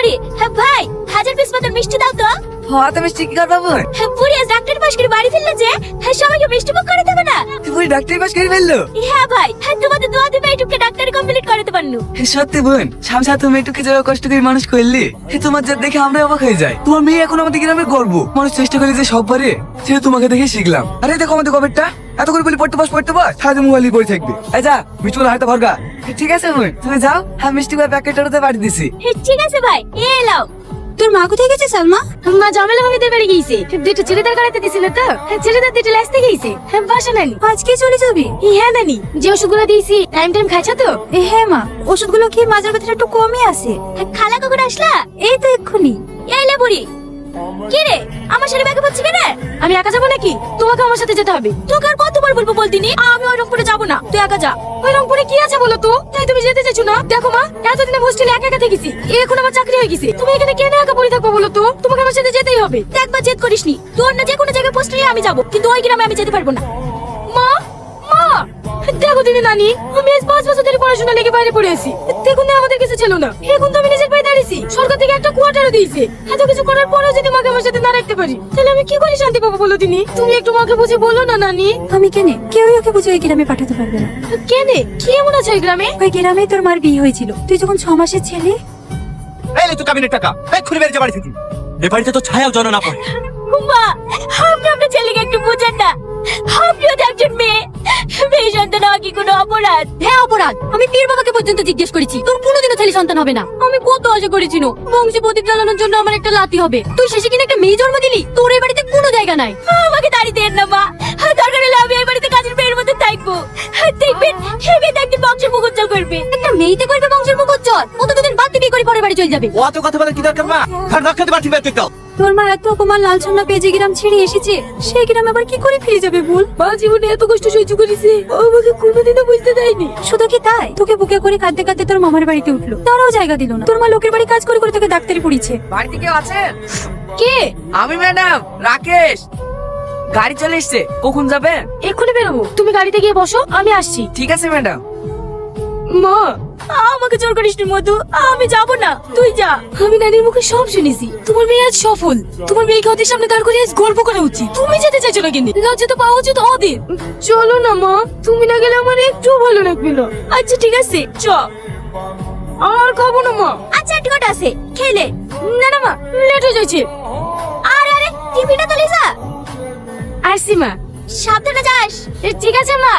বুড়ি, ভাই 1000 পিস মতো মিষ্টি দাও তো। হ্যাঁ তুমি মিষ্টি কি করবা বোন? বুড়ি আজ ডাক্তার পাশ করে বাড়ি ফিরলো যে, সবাইকে মিষ্টি মুখ করে দেবে না। বুড়ি ডাক্তারি পাস করে ফেললো? হ্যাঁ ভাই, তোমাদের দোয়া দিবে এইটুকু ডাক্তারি কমপ্লিট করতে পারনু। সত্যি বোন, শামসা তুমি একটু কি যাওয়া কষ্ট করে মানুষ করলি, তোমার যা দেখে আমরা অবাক হয়ে যাই। তোমার মেয়ে এখন আমাদের গ্রামের গর্ব। মানুষ চেষ্টা করে যে সব পারে, সেটা তোমাকে দেখে শিখলাম। আরে দেখো আমাদের কবেরটা এত করে বলি পড়তে বস সারাদিন মোবাইলই পড়ে থাকবে। এই যা মিষ্টিগুলো হাতে ভরগা। ঠিক আছে বোন, তুমি যাও, হ্যাঁ মিষ্টিগুলো প্যাকেটটাতে পাঠিয়ে দিছি। ঠিক আছে ভাই, এলাও। তোর মা কোথায় গেছে সালমা? মা জামেলা ভাবিদের বাড়ি গিয়েছে, দুটো ছেলেদের গাড়িতে দিছিল তো, ছেলেদের দুটো লাস্তে গিয়েছে। বাসা নানি আজকে চলে যাবি? হ্যাঁ নানি, যে ওষুধগুলো দিয়েছি টাইম টাইম খাইছো তো? হ্যাঁ মা, ওষুধগুলো খেয়ে মাঝে ব্যথাটা একটু কমই আছে। খালা কখন আসলা? এই তো এক্ষুনি। এলে বুড়ি। কি রে, আমার সাথে ব্যাগে পড়ছি কেন? আমি একা যাবো নাকি? তোমাকে আমার সাথে যেতে হবে। তোকে আর কতবার বলবো বলতিনি আমি ওই রংপুরে যাবো না, তুই একা যা। ওই রংপুরে কি আছে বলো তো, তাই তুমি যেতে চাইছো না? দেখো মা, এতদিন হোস্টেলে একা একা থেকেছি, এখন আমার চাকরি হয়ে গেছে, তুমি এখানে কেন একা পড়ে থাকবো বলো তো? তোমাকে আমার সাথে যেতেই হবে। একবার জেদ করিসনি, তোর না যে কোনো জায়গায় পোস্ট নিয়ে আমি যাবো, কিন্তু ওই গ্রামে আমি যেতে পারবো না। মা, মা, দেখো দিদি নানি, আমি আজ 5 বছর ধরে পড়াশোনা লেগে বাইরে পড়ে আছি। দেখুন না আমাদের কিছু ছিল না, এখন তো আমি নিজের পায়ে দাঁড়িয়েছি। সরকার থেকে একটা কোয়ার্টারও দিয়েছে। এত কিছু করার পরেও যদি মাকে আমার সাথে না রাখতে পারি, তাহলে আমি কি করে শান্তি পাবো বলো দিনি? তুমি একটু মাকে বুঝে বলো না নানি। আমি কেনে কেউই ওকে বুঝে ওই গ্রামে পাঠাতে পারবে না। কেনে কি এমন আছে ওই গ্রামে? ওই গ্রামে তোর মার বিয়ে হয়েছিল, তুই যখন 6 মাসের ছেলে। এই তো কাবিনের টাকা এক্ষুনি বেরিয়ে যা বাড়ি থেকে। এ বাড়িতে তো ছায়াও জন না পড়ে। মা, আপনি আপনার ছেলেকে একটু বুঝেন না। আপনিও তো একজন মেয়ে, মেয়ে সন্তান হওয়া কি কোনো অপরাধ? হ্যাঁ অপরাধ। আমি পীর বাবাকে পর্যন্ত জিজ্ঞেস করেছি, তোর কোনোদিনও ছেলে সন্তান হবে না। আমি কত আশা করেছিল বংশে প্রদীপ জ্বালানোর জন্য আমার একটা লাতি হবে, তুই শেষে কিনা একটা মেয়ে জন্ম দিলি। তোর এই বাড়িতে কোনো জায়গা নাই। আমাকে দাঁড়িয়ে দেন না মা, দরকার হলে আমি এই বাড়িতে কাজের মেয়ের মধ্যে থাকবো। দেখবেন সে মেয়ে একদিন বংশের মুখ উজ্জ্বল করবে। একটা মেয়েতে করবে বংশের মুখ উজ্জ্বল, ও তো দুদিন বাদ বিয়ে করে পরের বাড়ি চলে যাবে। অত কথা বলে কি দরকার মা? ঘর রাখতে পারছি বের করতে। তোর মা এত অপমান লালছন্না পেয়ে যে গ্রাম ছেড়ে এসেছে, সেই গ্রাম আবার কি করে ফিরে যাবে বল? মা জীবনে এত কষ্ট সহ্য করেছে, আমাকে কোনোদিনও বুঝতে দেয়নি। শুধু কি তাই, তোকে বুকে করে কাঁদতে কাঁদতে তোর মামার বাড়িতে উঠলো, তারাও জায়গা দিল না। তোর মা লোকের বাড়ি কাজ করে করে তোকে ডাক্তারি পড়িয়েছে। বাড়িতে কেউ আছেন? কে? আমি ম্যাডাম রাকেশ। গাড়ি চলে এসছে, কখন যাবেন? এক্ষুনি বেরোবো, তুমি গাড়িতে গিয়ে বসো, আমি আসছি। ঠিক আছে ম্যাডাম। মা, আমাকে জোর করিস নি মধু, আমি যাব না, তুই যা। আমি নানির মুখে সব শুনেছি, তোমার মেয়ে আজ সফল। তোমার মেয়েকে ওদের সামনে দাঁড় করে আজ গল্প করা উচিত। তুমি যেতে চাইছো না কিন্তু, লজ্জা তো পাওয়া উচিত ওদের। চলো না মা, তুমি না গেলে আমার একটু ভালো লাগবে না। আচ্ছা ঠিক আছে, চ। আর খাবো না মা। আচ্ছা টিকট আছে, খেলে। না না মা, লেট হয়ে যাচ্ছে। আরে আরে, টিফিনটা তো লিসা। আসছি মা। সাবধানে যাস। ঠিক আছে মা।